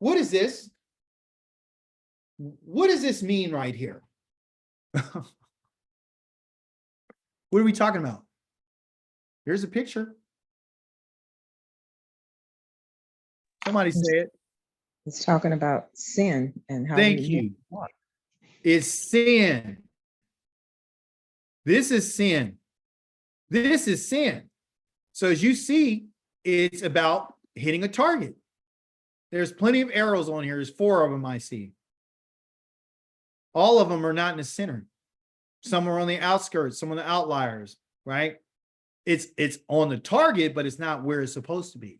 what is this? What does this mean right here? What are we talking about? Here's a picture. Somebody say it. It's talking about sin and how. Thank you. It's sin. This is sin. This is sin. So as you see, it's about hitting a target. There's plenty of arrows on here. There's 4 of them I see. All of them are not in the center. Some are on the outskirts, some on the outliers, right? It's on the target, but it's not where it's supposed to be.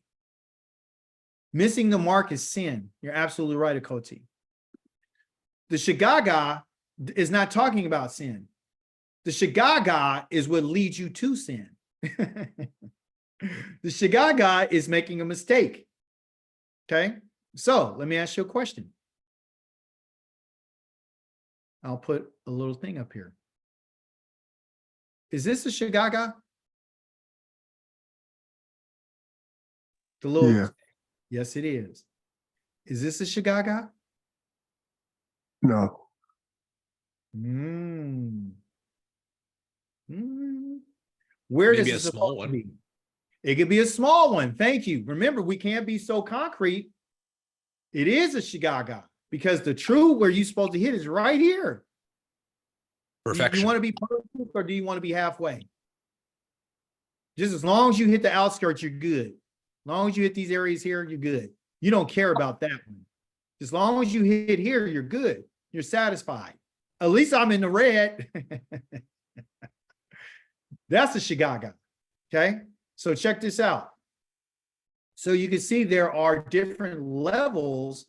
Missing the mark is sin. You're absolutely right, Akoti. The Shagaga is not talking about sin. The Shagaga is what leads you to sin. The Shagaga is making a mistake. Okay, so let me ask you a question. I'll put a little thing up here. Is this a Shagaga? The little, Yeah. Yes, it is. Is this a Shagaga? No. Where Maybe does a it small supposed one. to be? It could be a small one. Thank you. Remember, we can't be so concrete. It is a Shagaga because the true where you're supposed to hit is right here. Do Perfection. you want to be perfect or do you want to be halfway? Just as long as you hit the outskirts, you're good. As long as you hit these areas here, you're good. You don't care about that one. As long as you hit here, you're good. You're satisfied. At least I'm in the red. That's a Shagaga. Okay. So check this out. So you can see there are different levels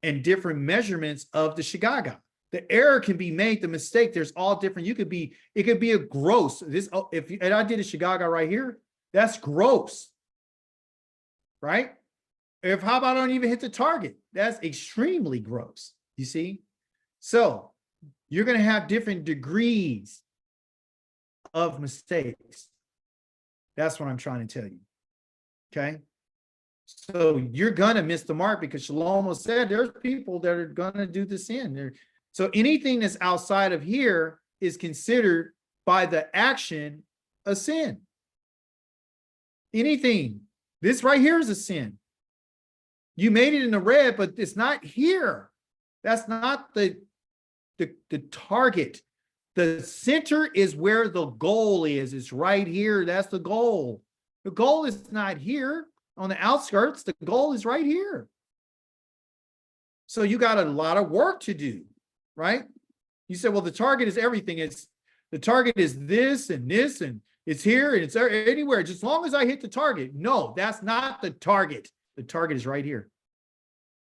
and different measurements of the Shagaga. The error can be made, the mistake, there's all different. It could be a gross. And I did a Shagaga right here, that's gross. Right? How about I don't even hit the target? That's extremely gross. You see? So you're going to have different degrees of mistakes. That's what I'm trying to tell you. Okay. So you're going to miss the mark because Shlomo said there's people that are going to do the sin. So anything that's outside of here is considered by the action a sin. Anything. This right here is a sin. You made it in the red, but it's not here. That's not the target. The center is where the goal is. It's right here. That's the goal. The goal is not here on the outskirts. The goal is right here. So you got a lot of work to do, right? You said, well, the target is everything. The target is this, and it's here, and it's anywhere. Just as long as I hit the target. No, that's not the target. The target is right here.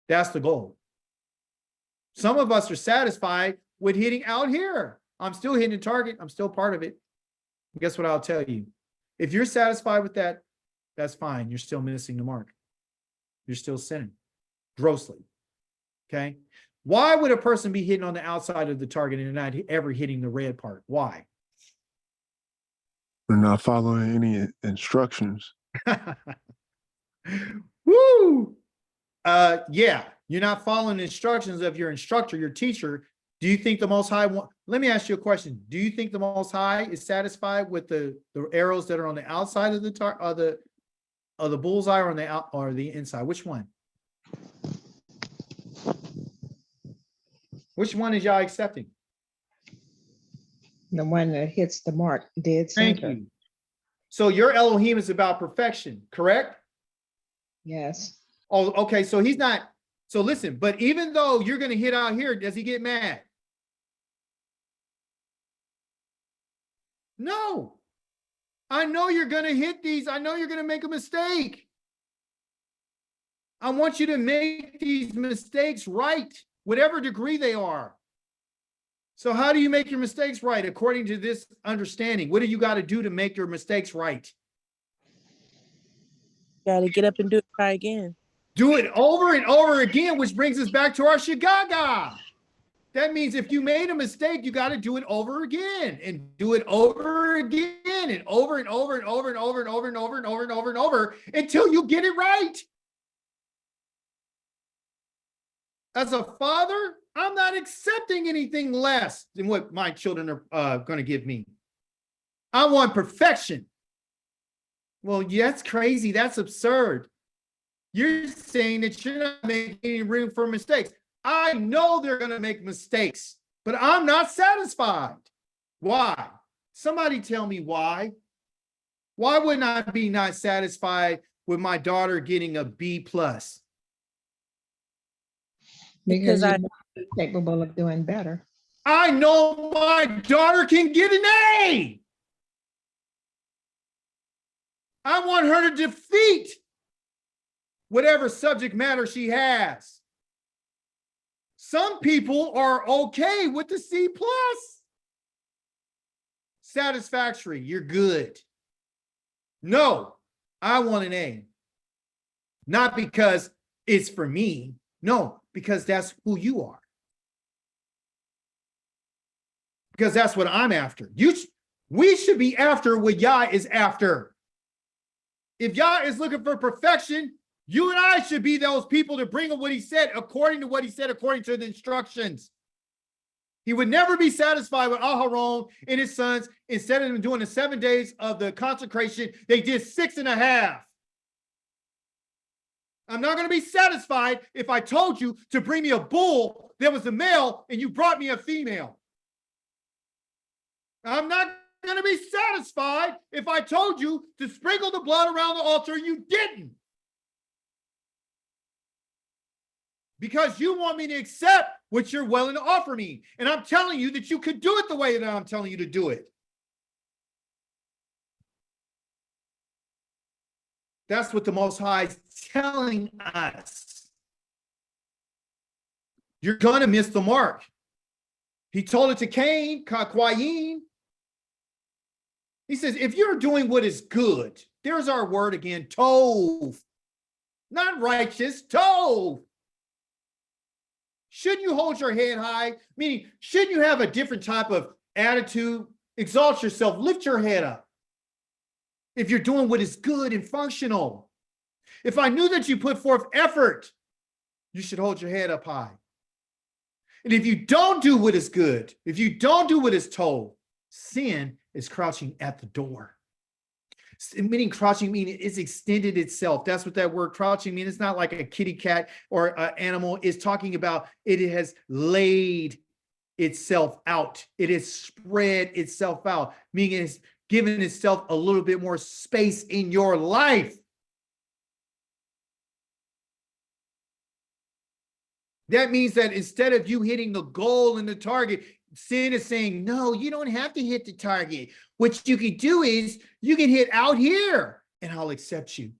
That's the goal. Some of us are satisfied with hitting out here. I'm still hitting the target. I'm still part of it. And guess what I'll tell you? If you're satisfied with that, that's fine. You're still missing the mark. You're still sinning grossly. Okay. Why would a person be hitting on the outside of the target and not ever hitting the red part? Why? They're not following any instructions. Woo! Yeah, you're not following the instructions of your instructor, your teacher. Do you think the Most High let me ask you a question. Do you think the Most High is satisfied with the arrows that are on the outside of the bullseye or on the inside? Which one? Which one is y'all accepting? The one that hits the mark, dead Thank center. you. So your Elohim is about perfection, correct? Yes. Oh, okay. So he's not. So listen, but even though you're going to hit out here, does he get mad? No. I know you're going to hit these. I know you're going to make a mistake. I want you to make these mistakes right, whatever degree they are. So how do you make your mistakes right? According to this understanding, what do you got to do to make your mistakes right? Got to get up and try again. Do it over and over again, which brings us back to our Shagaga. That means if you made a mistake, you got to do it over again and do it over again and over and over and over and over and over and over and over and over and over until you get it right. As a father, I'm not accepting anything less than what my children are going to give me. I want perfection. Well, yeah, that's crazy. That's absurd. You're saying that you're not making any room for mistakes. I know they're going to make mistakes, but I'm not satisfied. Why? Somebody tell me why. Why wouldn't I be not satisfied with my daughter getting a B+? Because Because you're I capable of doing better. I know my daughter can get an A. I want her to defeat whatever subject matter she has. Some people are okay with the C+. Satisfactory, you're good. No, I want an A. Not because it's for me. No, because that's who you are. Because that's what I'm after. We should be after what Yah is after. If Yah is looking for perfection, you and I should be those people to bring him what he said, according to what he said, according to the instructions. He would never be satisfied with Aharon and his sons. Instead of them doing the 7 days of the consecration, they did 6.5. I'm not going to be satisfied if I told you to bring me a bull that was a male and you brought me a female. I'm not going to be satisfied if I told you to sprinkle the blood around the altar and you didn't. Because you want me to accept what you're willing to offer me. And I'm telling you that you could do it the way that I'm telling you to do it. That's what the Most High is telling us. You're going to miss the mark. He told it to Cain, Kakwayin. He says, if you're doing what is good, there's our word again, tov. Not righteous, tov. Shouldn't you hold your head high? Meaning, shouldn't you have a different type of attitude? Exalt yourself, lift your head up. If you're doing what is good and functional. If I knew that you put forth effort, you should hold your head up high. And if you don't do what is good, if you don't do what is told, sin is crouching at the door. Meaning crouching, meaning it's extended itself. That's what that word crouching means. It's not like a kitty cat or an animal. It's talking about it has laid itself out. It has spread itself out, meaning it's given itself a little bit more space in your life. That means that instead of you hitting the goal and the target, sin is saying, no, you don't have to hit the target. What you can do is you can hit out here and I'll accept you.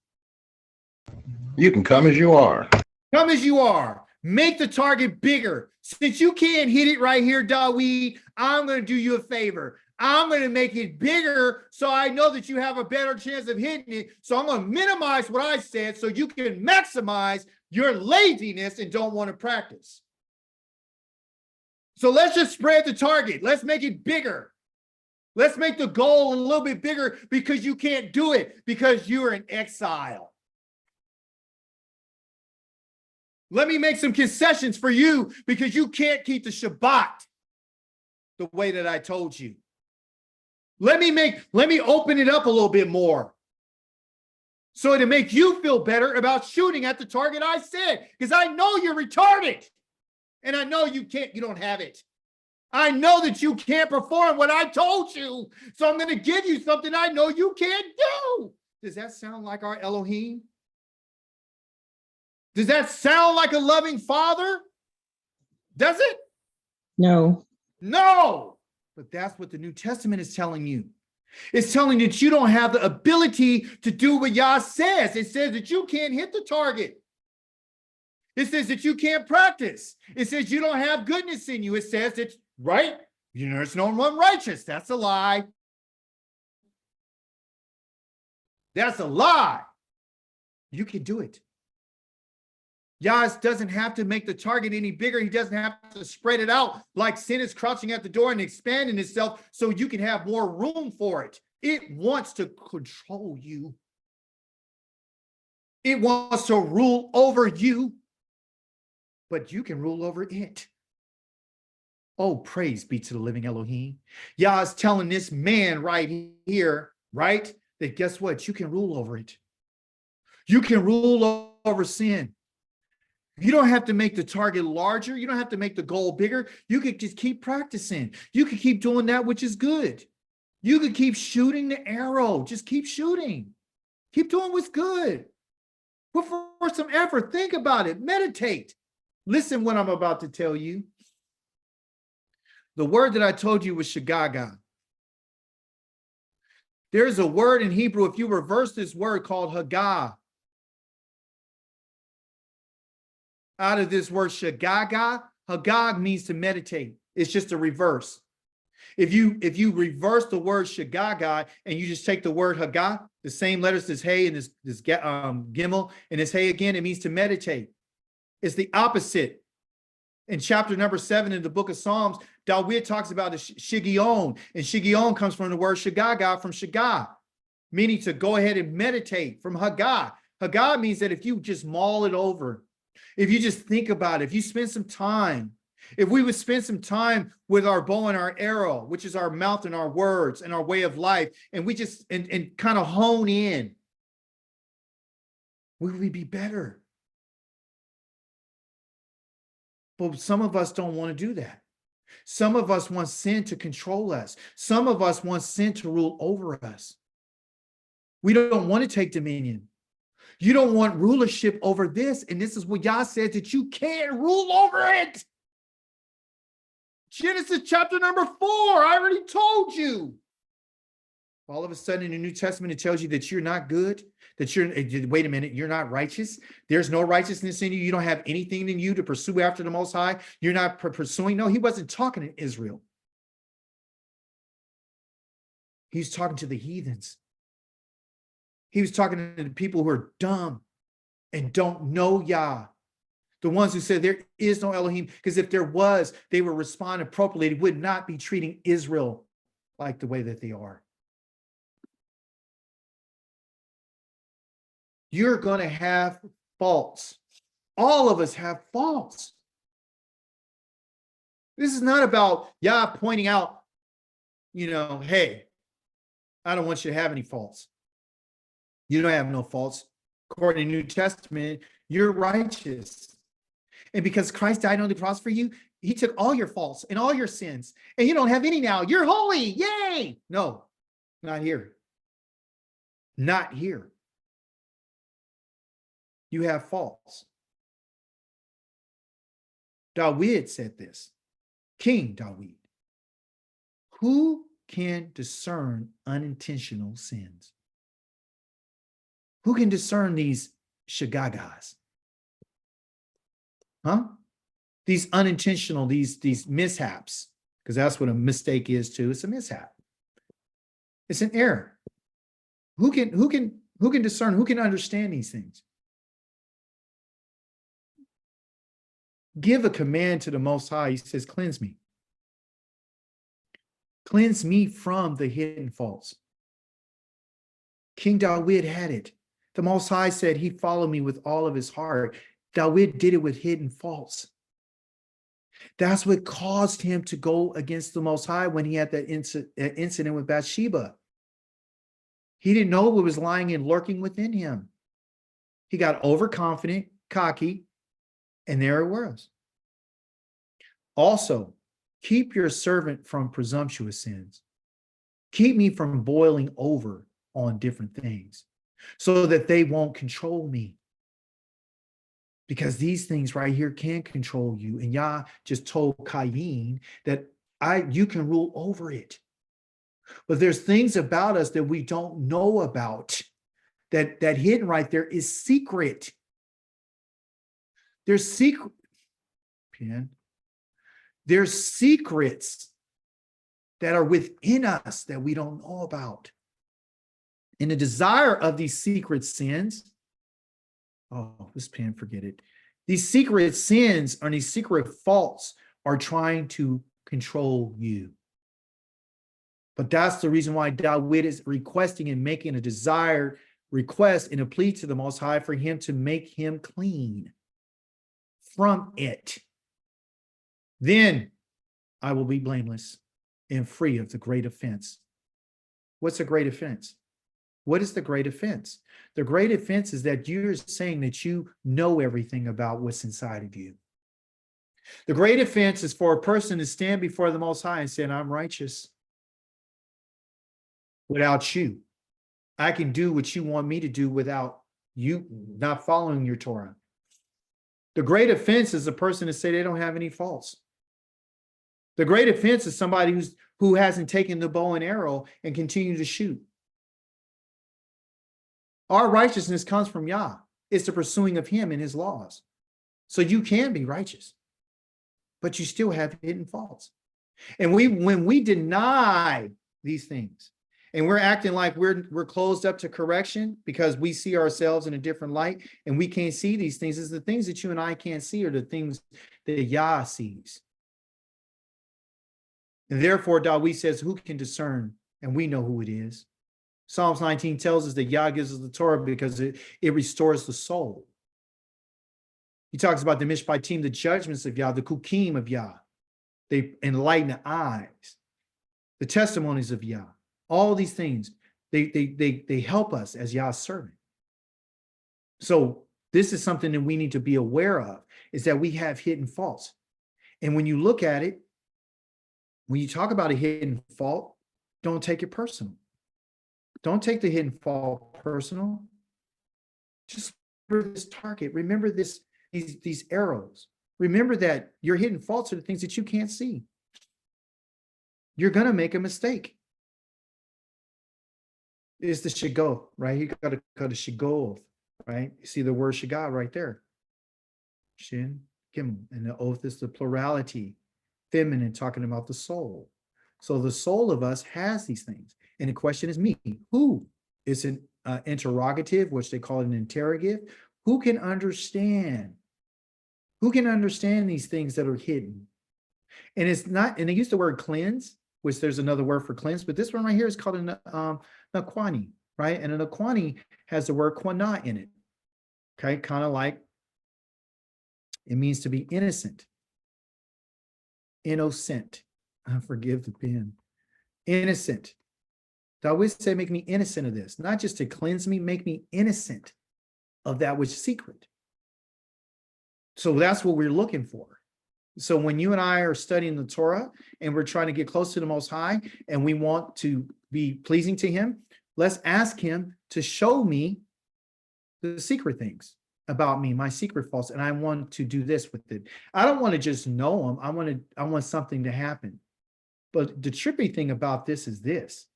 You can come as you are. Come as you are. Make the target bigger. Since you can't hit it right here, Dawid, I'm going to do you a favor. I'm going to make it bigger so I know that you have a better chance of hitting it. So I'm going to minimize what I said so you can maximize your laziness and don't want to practice. So let's just spread the target. Let's make it bigger. Let's make the goal a little bit bigger because you can't do it because you're in exile. Let me make some concessions for you because you can't keep the Shabbat the way that I told you. Let me open it up a little bit more. So to make you feel better about shooting at the target I said, because I know you're retarded. And I know you don't have it. I know that you can't perform what I told you. So I'm going to give you something I know you can't do. Does that sound like our Elohim? Does that sound like a loving father? Does it? No. No. But that's what the New Testament is telling you. It's telling you that you don't have the ability to do what Yah says. It says that you can't hit the target. It says that you can't practice. It says you don't have goodness in you. It says that, right? There's no one righteous. That's a lie. That's a lie. You can do it. Yah doesn't have to make the target any bigger. He doesn't have to spread it out like sin is crouching at the door and expanding itself so you can have more room for it. It wants to control you. It wants to rule over you. but you can rule over it. Oh, praise be to the living Elohim. Yah is telling this man right here, right, that guess what? You can rule over it. You can rule over sin. You don't have to make the target larger. You don't have to make the goal bigger. You could just keep practicing. You could keep doing that which is good. You could keep shooting the arrow. Just keep shooting. Keep doing what's good. Put forth some effort. Think about it. Meditate. Listen what I'm about to tell you. The word that I told you was shagaga. There's a word in Hebrew, if you reverse this word, called hagah. Out of this word shagaga, hagag means to meditate. It's just a reverse. If you reverse the word shagaga and you just take the word hagah, the same letters as hey and this gimel and this hey again, it means to meditate. It's the opposite. In chapter number 7 in the book of Psalms, David talks about the shigion, and shigion comes from the word shagaga, from shagah, meaning to go ahead and meditate, from hagah. Hagah means that if you just mull it over, if you just think about it, if you spend some time, if we would spend some time with our bow and our arrow, which is our mouth and our words and our way of life, and we just and kind of hone in, we would be better. But some of us don't want to do that. Some of us want sin to control us. Some of us want sin to rule over us. We don't want to take dominion. You don't want rulership over this. And this is what Yah says, that you can't rule over it. Genesis chapter number 4. I already told you. All of a sudden in the New Testament, it tells you that you're not good, that wait a minute, you're not righteous. There's no righteousness in you. You don't have anything in you to pursue after the Most High. You're not pursuing. No, he wasn't talking to Israel. He's talking to the heathens. He was talking to the people who are dumb and don't know Yah. The ones who said there is no Elohim, because if there was, they would respond appropriately. They would not be treating Israel like the way that they are. You're going to have faults. All of us have faults. This is not about Yah pointing out, hey, I don't want you to have any faults. You don't have no faults. According to the New Testament, you're righteous. And because Christ died on the cross for you, he took all your faults and all your sins, and you don't have any now. You're holy. Yay. No, not here. Not here. You have faults. David said this, King David, who can discern unintentional sins? Who can discern these shagagas? Huh? These unintentional, these mishaps, because that's what a mistake is too. It's a mishap. It's an error. Who can discern? Who can understand these things? Give a command to the Most High. He says, cleanse me. Cleanse me from the hidden faults. King David had it. The Most High said he followed me with all of his heart. David did it with hidden faults. That's what caused him to go against the Most High when he had that incident with Bathsheba. He didn't know what was lying and lurking within him. He got overconfident, cocky, and there it was. Also, keep your servant from presumptuous sins. Keep me from boiling over on different things so that they won't control me. Because these things right here can control you. And Yah just told Cain that you can rule over it. But there's things about us that we don't know about. That hidden right there is secret. There's secret. There's secrets that are within us that we don't know about. And the desire of these secret sins, this pen, forget it. These secret sins or these secret faults are trying to control you. But that's the reason why David is requesting and making a desired request and a plea to the Most High for him to make him clean from it. Then I will be blameless and free of the great offense. What's a great offense? What is the great offense? The great offense is that you're saying that you know everything about what's inside of you. The great offense is for a person to stand before the Most High and say, I'm righteous without you. I can do what you want me to do without you not following your Torah. The great offense is a person to say they don't have any faults. The great offense is somebody who hasn't taken the bow and arrow and continue to shoot. Our righteousness comes from Yah. It's the pursuing of him and his laws. So you can be righteous, but you still have hidden faults. And when we deny these things and we're acting like we're closed up to correction because we see ourselves in a different light and we can't see these things, is the things that you and I can't see are the things that Yah sees. And therefore, Dawid says, who can discern? And we know who it is. Psalms 19 tells us that Yah gives us the Torah because it restores the soul. He talks about the Mishpatim, the judgments of Yah, the Kukim of Yah. They enlighten the eyes, the testimonies of Yah. All these things, they help us as Yah's servant. So this is something that we need to be aware of, is that we have hidden faults. And when you look at it, when you talk about a hidden fault, don't take it personal. Don't take the hidden fault personal. Just remember this target. Remember these arrows. Remember that your hidden faults are the things that you can't see. You're going to make a mistake. It's the shigo, right? You got to go to shigo, right? You see the word shiga right there. Shin, kim, and the oath is the plurality, feminine, talking about the soul. So the soul of us has these things. And the question is me, who is an interrogative, which they call it an interrogative? Who can understand? Who can understand these things that are hidden? And it's not, and they use the word cleanse, which there's another word for cleanse, but this one right here is called an naquani, right? And an naquani has the word quana in it. Okay, kind of like it means to be innocent. Innocent. Forgive the pen. Innocent. Dawid said, make me innocent of this, not just to cleanse me, make me innocent of that which is secret. So that's what we're looking for. So when you and I are studying the Torah and we're trying to get close to the Most High and we want to be pleasing to him, let's ask him to show me the secret things about me, my secret faults, and I want to do this with it. I don't want to just know them. I want something to happen. But the trippy thing about this is this.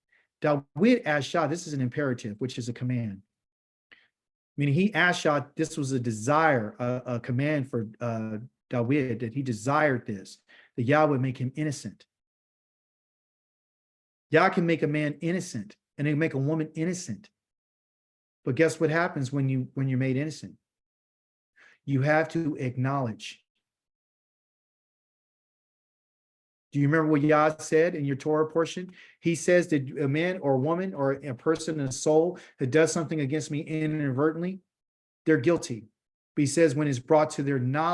Dawid asked Yah, this is an imperative, which is a command. Meaning he asked Yah, this was a desire, a command for Dawid, that he desired this, that Yah would make him innocent. Yah can make a man innocent and they can make a woman innocent. But guess what happens when you're made innocent? You have to acknowledge. Do you remember what Yah said in your Torah portion? He says that a man or a woman or a person, a soul that does something against me inadvertently, they're guilty. But he says when it's brought to their knowledge,